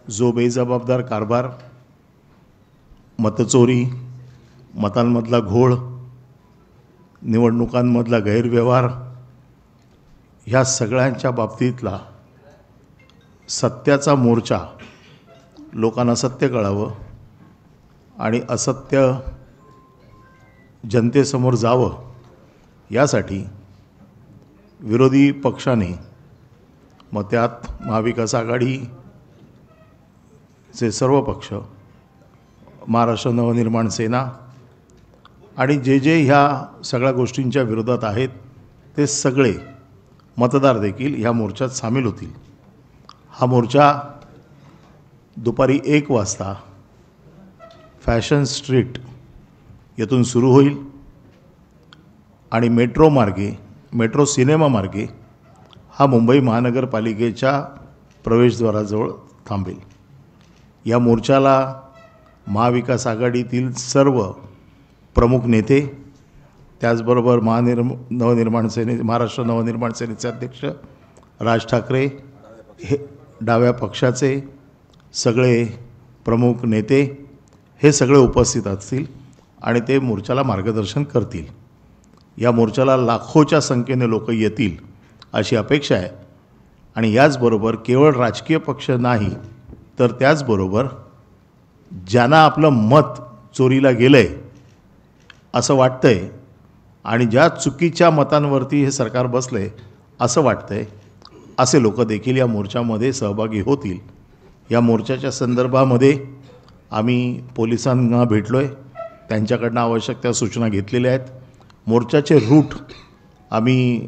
जो बेजबाबदार कारभार, मतचोरी, मतांमधला घोळ, निवडणुकांमधला गैरव्यवहार ह्या सगळ्यांच्या बाबतीतला सत्याचा मोर्चा, लोकांना सत्य कळावं आणि असत्य जनतेसमोर जावं यासाठी विरोधी पक्षाने, मग त्यात महाविकास आघाडीचे सर्व पक्ष, महाराष्ट्र नवनिर्माण सेना आणि जे ह्या सगळ्या गोष्टींच्या विरोधात आहेत ते सगळे मतदार देखील ह्या मोर्चात सामील होतील। हा मोर्चा दुपारी 1 वाजता फॅशन स्ट्रीट येथून सुरू होईल आणि मेट्रो सिनेमा मार्गे हा मुंबई महानगरपालिकेच्या प्रवेशद्वाराजवळ थांबेल। या मोर्चाला महाविकास आघाडीतील सर्व प्रमुख नेते, त्याचबरोबर महाराष्ट्र नवनिर्माण सेनेचे अध्यक्ष राज ठाकरे, हे डाव्या पक्षाचे सगळे प्रमुख नेते हे सगळे उपस्थित असतील आणि ते मोर्चाला मार्गदर्शन करतील। या मोर्चाला लाखोच्या संख्येने लोक येतील अशी अपेक्षा आहे आणि याचबरोबर केवळ राजकीय पक्ष नाही तर त्याचबरोबर ज्यांना आपलं मत चोरीला गेलंय असं वाटतंय आणि ज्या चुकीच्या मतांवरती हे सरकार बसले असं वाटतंय, असे लोक देखील या मोर्चामध्ये सहभागी होतील। या मोर्चाच्या संदर्भामध्ये आम्ही पोलिसांना भेटलोय, त्यांच्याकडनं आवश्यक त्या सूचना घेतलेल्या आहेत। मोर्चाचे रूट आम्ही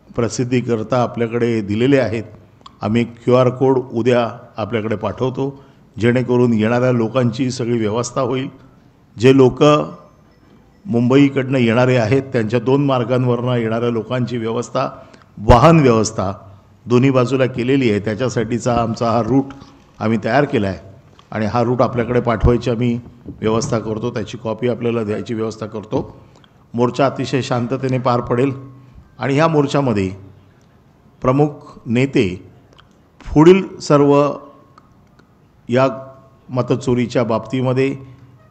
प्रसिद्धीकरता आपल्याकडे दिलेले आहेत। आम्ही QR कोड उद्या आपल्याकडे पाठवतो, जेणेकरून येणाऱ्या लोकांची सगळी व्यवस्था होईल। जे लोक मुंबईकडनं येणारे आहेत त्यांच्या 2 मार्गांवरनं येणाऱ्या लोकांची व्यवस्था, वाहन व्यवस्था दोन्ही बाजूला केलेली आहे। त्याच्यासाठीचा आमचा हा रूट आम्ही तयार केला आहे आणि हा रूट आपल्याकडे पाठवायची आम्ही व्यवस्था करतो, त्याची कॉपी आपल्याला द्यायची व्यवस्था करतो। मोर्चा अतिशय शांततेने पार पडेल आणि ह्या मोर्चामध्ये प्रमुख नेते पुढील सर्व या मतचोरीच्या बाबतीमध्ये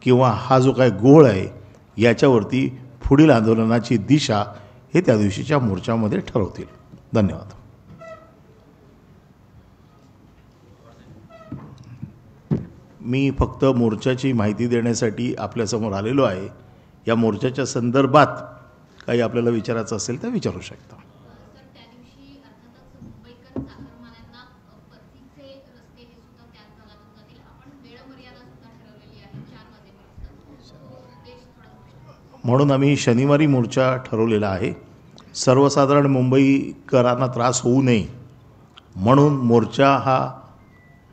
किंवा हा जो काय घोळ आहे याच्यावरती पुढील आंदोलनाची दिशा हे त्या दिवशीच्या मोर्चामध्ये ठरवतील। धन्यवाद। मी फक्त मोर्चाची माहिती देण्यासाठी आपल्यासमोर आलेलो आहे। या मोर्चाच्या संदर्भात काही आपल्याला विचारायचं असेल तर विचारू शकता। म्हणून आम्ही शनिवारी मोर्चा ठरवलेला आहे। सर्वसाधारण मुंबईकरांना त्रास होऊ नये म्हणून मोर्चा हा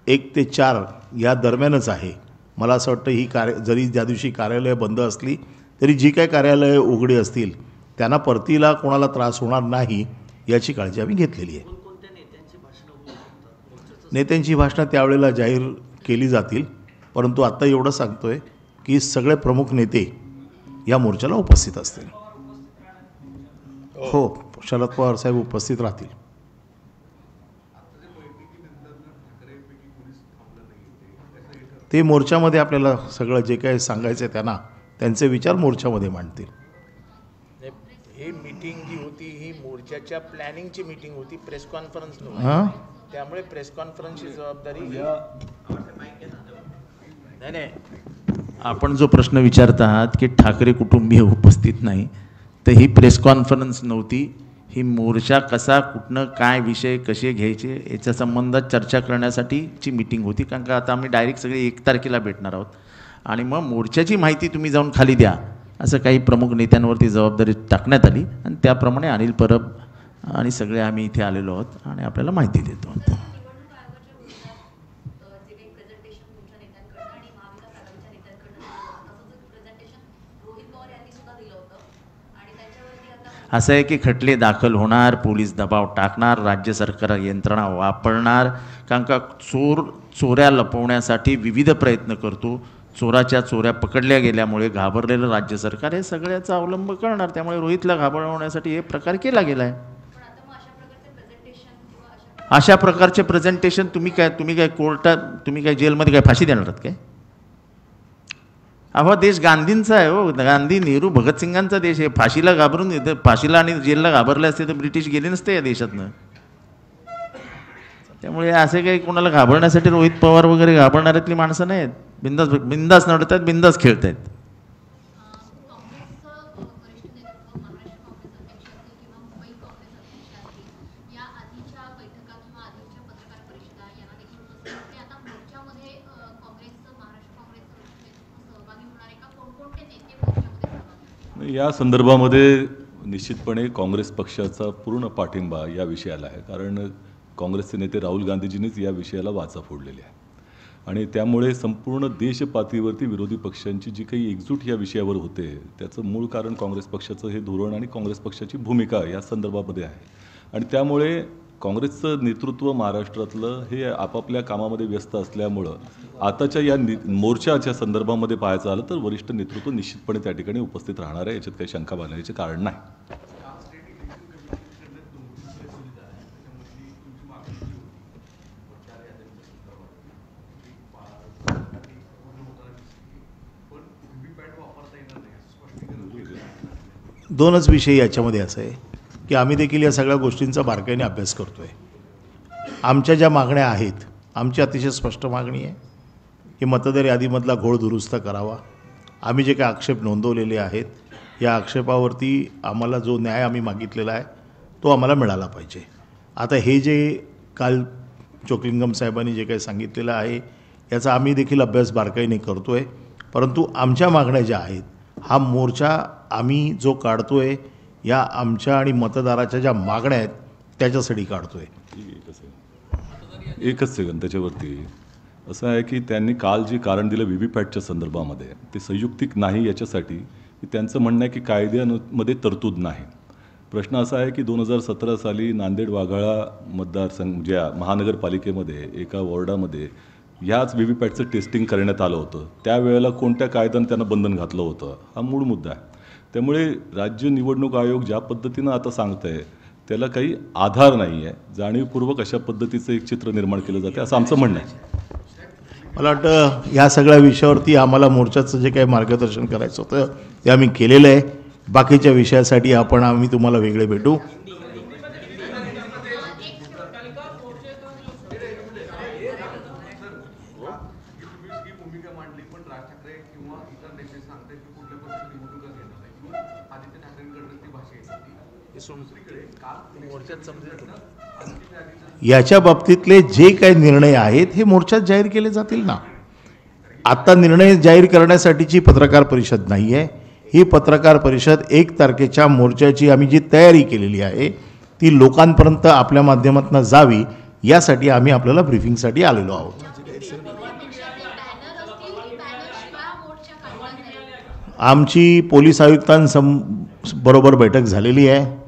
1 ते 4 या दरम्यानच आहे। मला असं वाटतं ही जरी ज्या दिवशी कार्यालय बंद असली तरी जी काही कार्यालय उघडी असतील त्यांना परतीला कोणाला त्रास होणार नाही याची काळजी आम्ही घेतलेली आहे। नेत्यांची भाषणं त्यावेळेला जाहीर केली जातील, परंतु आता एवढं सांगतोय की सगळे प्रमुख नेते या मोर्चाला उपस्थित असतील। हो, शरद पवार साहेब उपस्थित राहतील। ते मोर्चामध्ये आपल्याला सगळं जे काही सांगायचं आहे त्यांचे विचार मोर्चामध्ये मांडतील। ही मीटिंग जी होती ही मोर्चाच्या प्लॅनिंगची मीटिंग होती, प्रेस कॉन्फरन्स नव्हती, त्यामुळे प्रेस कॉन्फरन्सची जबाबदारी नाही। आपण जो प्रश्न विचारत आहात की ठाकरे कुटुंबीय उपस्थित नाही, तर ही प्रेस कॉन्फरन्स नव्हती। ही मोर्चा कसा, कुठनं, काय विषय कसे घ्यायचे याच्या संबंधात चर्चा करण्यासाठीची मीटिंग होती। कारण का आता आम्ही डायरेक्ट सगळे 1 तारखेला भेटणार आहोत आणि मग मोर्चाची माहिती तुम्ही जाऊन खाली द्या असं काही प्रमुख नेत्यांवरती जबाबदारी टाकण्यात आली आणि त्याप्रमाणे अनिल परब आणि सगळे आम्ही इथे आलेलो आहोत आणि आपल्याला माहिती देतो। असं आहे की खटले दाखल होणार, पोलीस दबाव टाकणार, राज्य सरकार यंत्रणा वापरणार, कारण का चोऱ्या लपवण्यासाठी विविध प्रयत्न करतो। चोराच्या चोऱ्या पकडल्या गेल्यामुळे घाबरलेलं राज्य सरकार हे सगळ्याचा अवलंब करणार, त्यामुळे रोहितला घाबरवण्यासाठी हे प्रकार केला गेला आहे। अशा प्रकारचे प्रेझेंटेशन तुम्ही काय कोर्टात, तुम्ही काय जेलमध्ये काय फाशी देणार आहात काय? हा देश गांधींचा आहे हो, गांधी, नेहरू, भगतसिंगांचा देश आहे. फाशीला घाबरून फाशीला आणि जेलला घाबरले असते तर ब्रिटिश गेले नसते या देशातनं. त्यामुळे असे काही कोणाला घाबरण्यासाठी रोहित पवार वगैरे घाबरणाऱ्यातली माणसं नाहीत. बिंदास नडतात, बिंदास खेळत आहेत. या संदर्भामध्ये निश्चितपणे काँग्रेस पक्षाचा पूर्ण पाठिंबा या विषयाला आहे, कारण काँग्रेसचे नेते राहुल गांधीजींनीच या विषयाला वाचा फोडलेली आहे आणि त्यामुळे संपूर्ण देश पातळीवरती विरोधी पक्षांची जी काही एकजूट या विषयावर होते त्याचं मूळ कारण काँग्रेस पक्षाचं हे धोरण आणि काँग्रेस पक्षाची भूमिका या संदर्भामध्ये आहे. आणि त्यामुळे काँग्रेसचं नेतृत्व महाराष्ट्रातलं हे आपापल्या कामामध्ये व्यस्त असल्यामुळं आताच्या या मोर्चाच्या संदर्भामध्ये पाहायचं आलं तर वरिष्ठ नेतृत्व निश्चितपणे त्या ठिकाणी उपस्थित राहणार आहे, याच्यात काही शंका बाळगण्याचे कारण नाही. दोनच विषय याच्यामध्ये असं आहे की आम्ही देखील या सगळ्या गोष्टींचा बारकाईने अभ्यास करतो आहे. आमच्या ज्या मागण्या आहेत, आमची अतिशय स्पष्ट मागणी आहे की मतदार यादीमधला घोळ दुरुस्त करावा. आम्ही जे काही आक्षेप नोंदवलेले आहेत, या आक्षेपावरती आम्हाला जो न्याय आम्ही मागितलेला आहे तो आम्हाला मिळाला पाहिजे. आता हे जे काल चोक्लिंगम साहेबांनी जे काही सांगितलेलं आहे याचा आम्ही देखील अभ्यास बारकाईने करतो आहे. परंतु आमच्या मागण्या ज्या आहेत, हा मोर्चा आम्ही जो काढतो आहे या आमच्या आणि मतदाराच्या ज्या मागण्या आहेत त्याच्यासाठी काढतो आहे. एकच सेकंद त्याच्यावरती असं आहे की त्यांनी काल जे कारण दिलं व्हीव्हीपॅटच्या संदर्भामध्ये ते संयुक्तिक नाही याच्यासाठी की त्यांचं म्हणणं आहे की कायद्यामध्ये तरतूद नाही. प्रश्न असा आहे की 2017 साली नांदेड वाघाळा मतदारसंघ ज्या महानगरपालिकेमध्ये एका वॉर्डामध्ये ह्याच व्हीव्हीपॅटचं टेस्टिंग करण्यात आलं होतं. त्यावेळेला कोणत्या कायद्यानं त्यांना बंधन घातलं होतं हा मूळ मुद्दा आहे. त्यामुळे राज्य निवडणूक आयोग ज्या पद्धतीनं आता सांगत आहे त्याला काही आधार नाही आहे. जाणीवपूर्वक अशा पद्धतीचं एक चित्र निर्माण केलं जाते असं आमचं म्हणणं आहे. मला वाटतं ह्या सगळ्या विषयावरती आम्हाला मोर्चाचं जे काही मार्गदर्शन करायचं होतं ते आम्ही केलेलं आहे. बाकीच्या विषयासाठी आम्ही तुम्हाला वेगळे भेटू. याच्या बाबतीतले जे काही निर्णय आहेत हे मोर्चात जाहीर केले जातील ना. आता निर्णय जाहीर करण्यासाठीची पत्रकार परिषद नाही आहे. ही पत्रकार परिषद 1 तारखेच्या मोर्चाची आम्ही जी तयारी केलेली आहे ती लोकांपर्यंत आपल्या माध्यमातून जावी यासाठी आम्ही आपल्याला ब्रीफिंगसाठी आलेलो आहोत. आमची पोलीस आयुक्तांबरोबर बैठक झालेली आहे.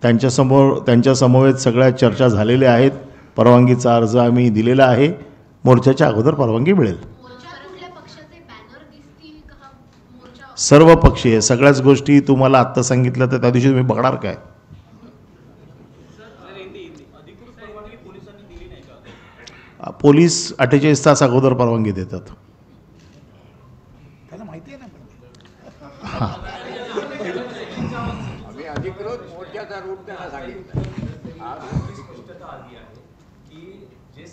त्यांच्या समवेत सगळ्या चर्चा झालेल्या आहेत. परवानगीचा अर्ज आम्ही दिलेला आहे. मोर्चाच्या अगोदर परवानगी मिळेल. सर्व पक्षीय सगळ्याच गोष्टी तुम्हाला आत्ता सांगितलं तर त्या दिवशी तुम्ही बघणार काय? पोलीस 48 तास अगोदर परवानगी देतात. त्याला माहिती आहे ना. हां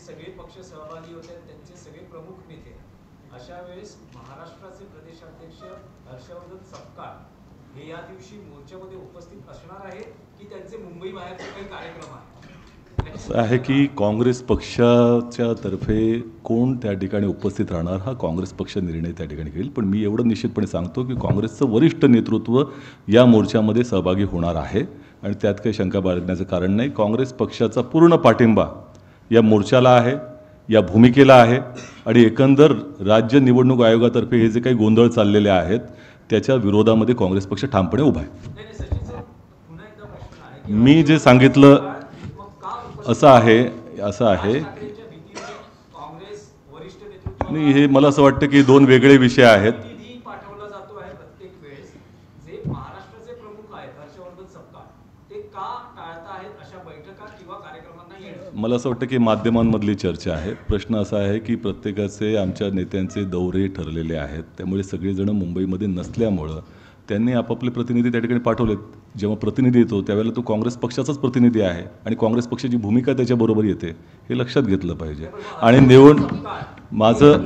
सगळे पक्ष सहभागी होते त्यांचे सगळे प्रमुख नेते अशा वेळेस महाराष्ट्राचे प्रदेशाध्यक्ष हर्षवर्धन सपकाळ हे या दिवशी मोर्चामध्ये उपस्थित असणार आहेत की त्यांचे मुंबई बाहेरचे काही कार्यक्रम आहेत? असं आहे की काँग्रेस पक्षाच्या तर्फे कोण त्या ठिकाणी उपस्थित राहणार हा काँग्रेस पक्ष निर्णय त्या ठिकाणी घेईल. पण मी एवढं निश्चितपणे सांगतो की काँग्रेसचं वरिष्ठ नेतृत्व या मोर्चामध्ये सहभागी होणार आहे आणि त्यात काही शंका बाळगण्याचं कारण नाही. काँग्रेस पक्षाचा पूर्ण पाठिंबा या मोर्चाला आहे, या भूमिकेला आहे आणि एकंदर राज्य निवडणूक आयोगातर्फे हे जे काही गोंधळ चाललेले आहेत त्याच्या विरोधामध्ये काँग्रेस पक्ष ठामपणे उभा आहे. मी जे सांगितलं असं आहे नाही, हे मला असं वाटतं की 2 वेगळे विषय आहेत. मला असं वाटतं की माध्यमांमधली चर्चा आहे. प्रश्न असा आहे की प्रत्येकाचे आमच्या नेत्यांचे दौरे ठरलेले आहेत, त्यामुळे सगळेजण मुंबईमध्ये नसल्यामुळं त्यांनी आपापले प्रतिनिधी त्या ठिकाणी पाठवलेत. जेव्हा प्रतिनिधी येतो त्यावेळेला तो काँग्रेस पक्षाचाच प्रतिनिधी आहे आणि काँग्रेस पक्षाची भूमिका त्याच्याबरोबर येते, हे लक्षात घेतलं पाहिजे. आणि माझं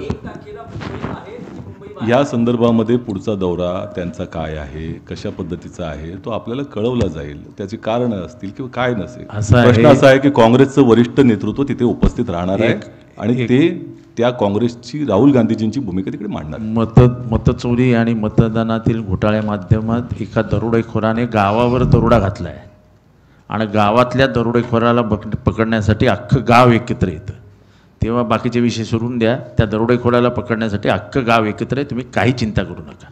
या संदर्भामध्ये पुढचा दौरा त्यांचा काय आहे, कशा पद्धतीचा आहे, तो आपल्याला कळवला जाईल. त्याची कारणं असतील किंवा काय नसेल. प्रश्न असा आहे की काँग्रेसचं वरिष्ठ नेतृत्व तिथे उपस्थित राहणार आहे आणि ते त्या काँग्रेसची राहुल गांधीजींची भूमिका तिकडे मांडणार. मतचोरी आणि मतदानातील घोटाळ्या माध्यमात एका दरोडेखोराने गावावर दरोडा घातला आहे आणि गावातल्या दरोडेखोराला पकडण्यासाठी अख्खं गाव एकत्र येतं. तेव्हा बाकीचे विषय सोडून द्या, त्या दरोडेखोराला पकडण्यासाठी अख्खं गाव एकत्र आहे. तुम्ही काही चिंता करू नका.